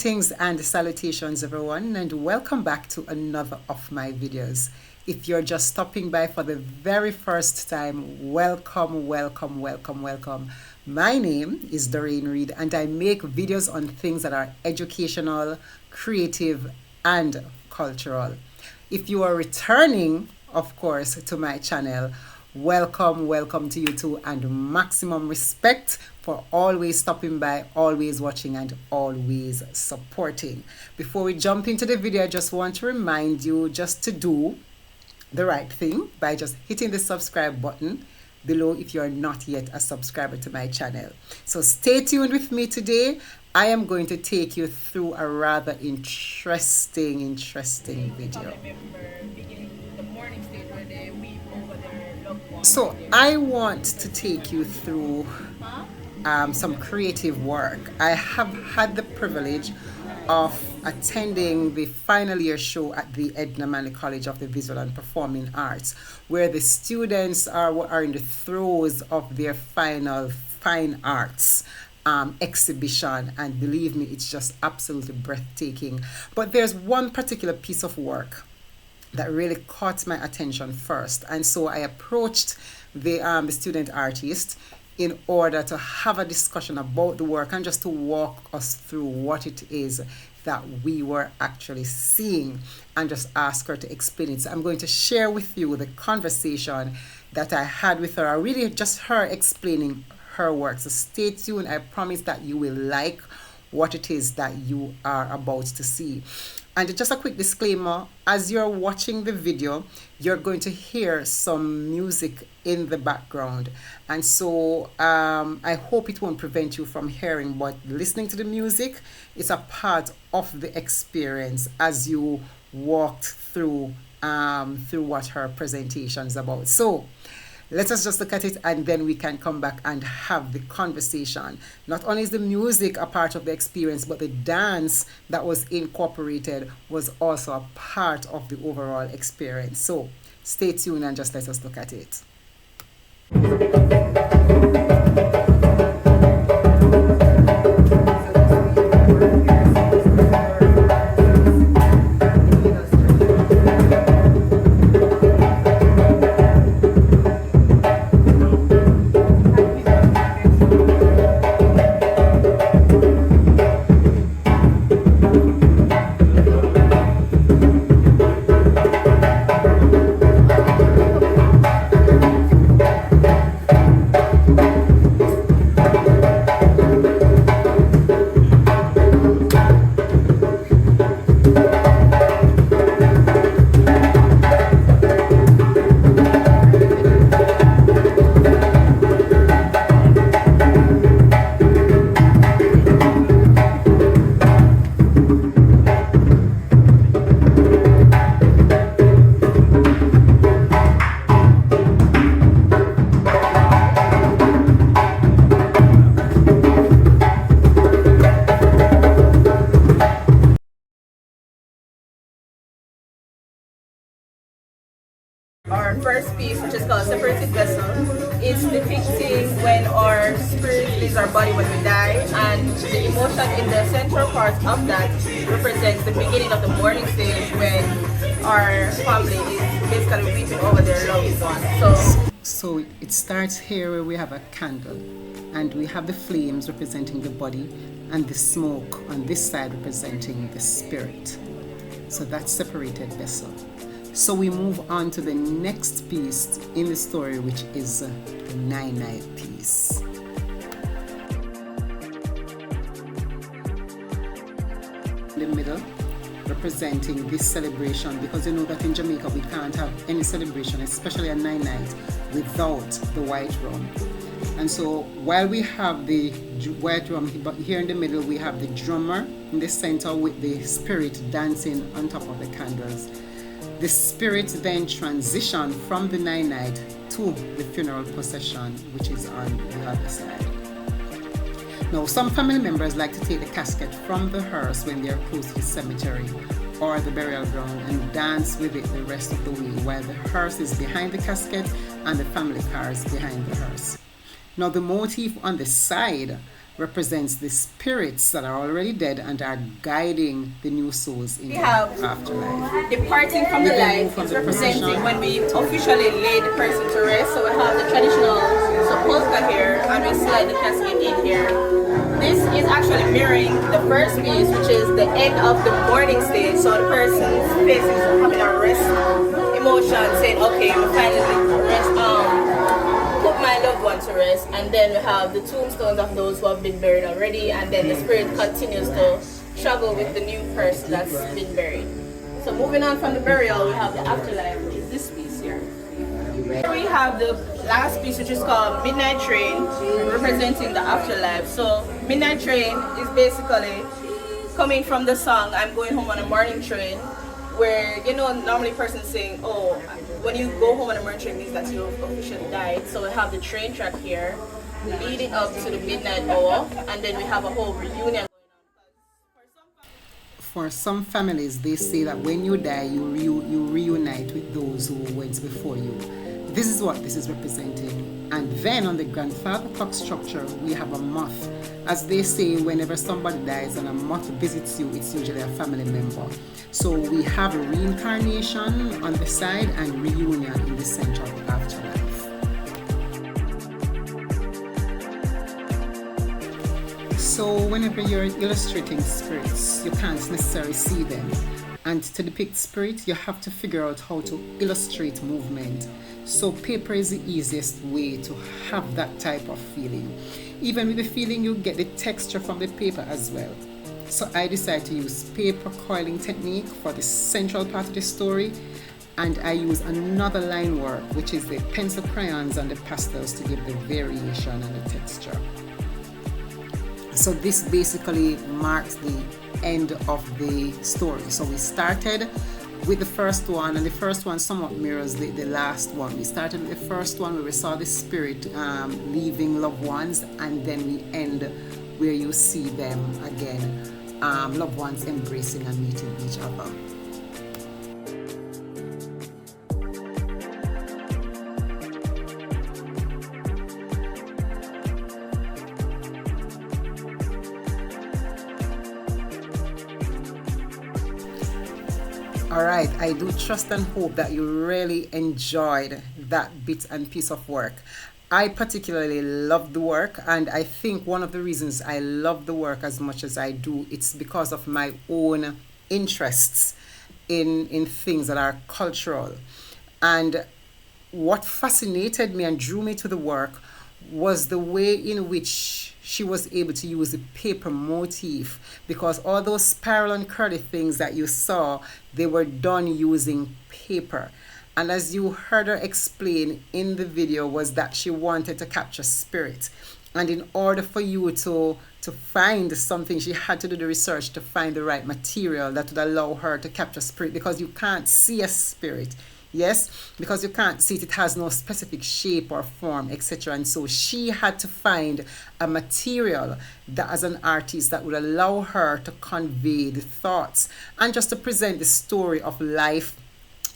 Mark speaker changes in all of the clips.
Speaker 1: Greetings and salutations everyone, and welcome back to another of my videos. If you're just stopping by for the very first time, welcome. My name is Doreen Reed and I make videos on things that are educational, creative and cultural. If you are returning, of course, to my channel, welcome to you too, and maximum respect for always stopping by, always watching and always supporting. Before we jump into the video, I just want to remind you just to do the right thing by just hitting the subscribe button below if you are not yet a subscriber to my channel. So stay tuned with me today. I am going to take you through a rather interesting video. So I want to take you through some creative work. I have had the privilege of attending the final year show at the Edna Manley College of the Visual and Performing Arts, where the students are in the throes of their final fine arts exhibition, and believe me, it's just absolutely breathtaking. But there's one particular piece of work that really caught my attention first, and so I approached the student artist in order to have a discussion about the work and just to walk us through what it is that we were actually seeing, and just ask her to explain it. So I'm going to share with you the conversation that I had with her, really just her explaining her work. So stay tuned. I promise that you will like what it is that you are about to see. And just a quick disclaimer, as you're watching the video, you're going to hear some music in the background. And so I hope it won't prevent you from hearing, but listening to the music is a part of the experience as you walked through what her presentation is about. So let us just look at it and then we can come back and have the conversation. Not only is the music a part of the experience, but the dance that was incorporated was also a part of the overall experience. So stay tuned and just let us look at it.
Speaker 2: Our first piece, which is called Separated Vessel, is depicting when our spirit leaves our body when we die, and the emotion in the central part of that represents the beginning of the mourning stage when our family is basically weeping over their loved ones.
Speaker 1: So it starts here where we have a candle and we have the flames representing the body and the smoke on this side representing the spirit. So that's Separated Vessel. So we move on to the next piece in the story, which is the Night piece. In the middle, representing this celebration, because you know that in Jamaica we can't have any celebration, especially a night, without the white rum. And so while we have the white rum, but here in the middle we have the drummer in the center with the spirit dancing on top of the candles. The spirit then transition from the night to the funeral procession, which is on the other side. Now, some family members like to take the casket from the hearse when they are close to the cemetery or the burial ground and dance with it the rest of the way, while the hearse is behind the casket and the family car is behind the hearse. Now, the motif on the side represents the spirits that are already dead and are guiding the new souls in
Speaker 2: We
Speaker 1: the
Speaker 2: have
Speaker 1: afterlife.
Speaker 2: departing from the
Speaker 1: then move
Speaker 2: life
Speaker 1: from
Speaker 2: is
Speaker 1: the
Speaker 2: representing
Speaker 1: procession.
Speaker 2: when we officially lay the person to rest. So we have the traditional sepulchre here, and we slide the casket in here. This is actually mirroring the first piece, which is the end of the mourning stage. So the person's face is having a rest emotion, saying, "Okay, we finally rest. Put my loved one to rest." And then we have the tombstones of those who have been buried already, and then the spirit continues to travel with the new person that's been buried. So moving on from the burial, we have the afterlife, which is this piece here. Here we have the last piece, which is called Midnight Train, representing the afterlife. So Midnight Train is basically coming from the song "I'm Going Home on a Morning Train," where, you know, normally person's saying, "Oh, when you go home on a morning train means that you've officially died." So we have the train track here leading up to the midnight hour, and then we have a whole reunion.
Speaker 1: For some families, they say that when you die, you reunite with those who went before you. This is what this is representing. And then on the grandfather clock structure, we have a moth. As they say, whenever somebody dies and a moth visits you, it's usually a family member. So we have a reincarnation on the side and reunion in the center of the afterlife. So whenever you're illustrating spirits, you can't necessarily see them. And to depict spirit, you have to figure out how to illustrate movement. So paper is the easiest way to have that type of feeling. Even with the feeling, you get the texture from the paper as well. So I decided to use paper coiling technique for the central part of the story, and I use another line work, which is the pencil crayons and the pastels to give the variation and the texture. So this basically marks the end of the story. So we started with the first one, and the first one somewhat mirrors the last one. We started with the first one where we saw the spirit leaving loved ones, and then we end where you see them again, loved ones embracing and meeting each other. Alright, I do trust and hope that you really enjoyed that bit and piece of work. I particularly love the work, and I think one of the reasons I love the work as much as I do, it's because of my own interests in things that are cultural. And what fascinated me and drew me to the work was the way in which she was able to use the paper motif, because all those spiral and curly things that you saw, they were done using paper. And as you heard her explain in the video, was that she wanted to capture spirit. And in order for you to find something, she had to do the research to find the right material that would allow her to capture spirit, because you can't see a spirit. Yes, because you can't see it, it has no specific shape or form, etc. And so she had to find a material that, as an artist, that would allow her to convey the thoughts and just to present the story of life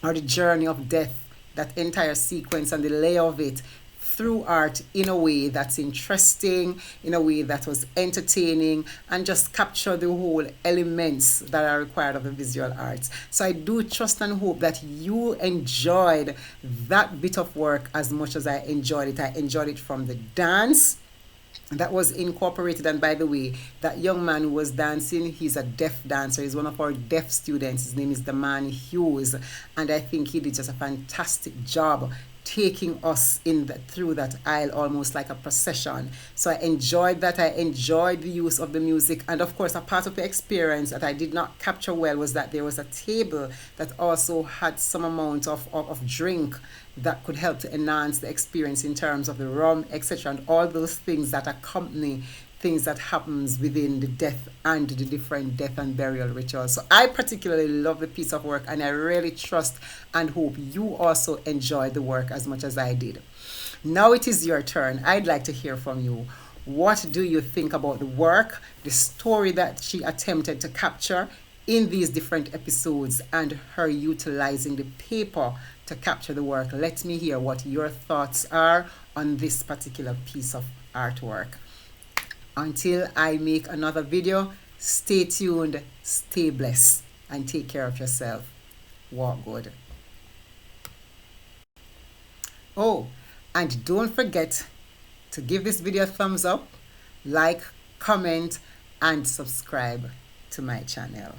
Speaker 1: or the journey of death, that entire sequence and the lay of it through art in a way that's interesting, in a way that was entertaining, and just capture the whole elements that are required of the visual arts. So I do trust and hope that you enjoyed that bit of work as much as I enjoyed it. I enjoyed it from the dance that was incorporated. And by the way, that young man who was dancing, he's a deaf dancer. He's one of our deaf students. His name is Damani Hughes, and I think he did just a fantastic job taking us through that aisle almost like a procession. So I enjoyed that. I enjoyed the use of the music, and of course a part of the experience that I did not capture well was that there was a table that also had some amount of drink that could help to enhance the experience in terms of the rum, etc., and all those things that accompany things that happens within the death and the different death and burial rituals. So I particularly love the piece of work, and I really trust and hope you also enjoy the work as much as I did. Now it is your turn. I'd like to hear from you. What do you think about the work, the story that she attempted to capture in these different episodes, and her utilizing the paper to capture the work? Let me hear what your thoughts are on this particular piece of artwork. Until I make another video, stay tuned, stay blessed, and take care of yourself. Walk good. Oh, and don't forget to give this video a thumbs up, like, comment, and subscribe to my channel.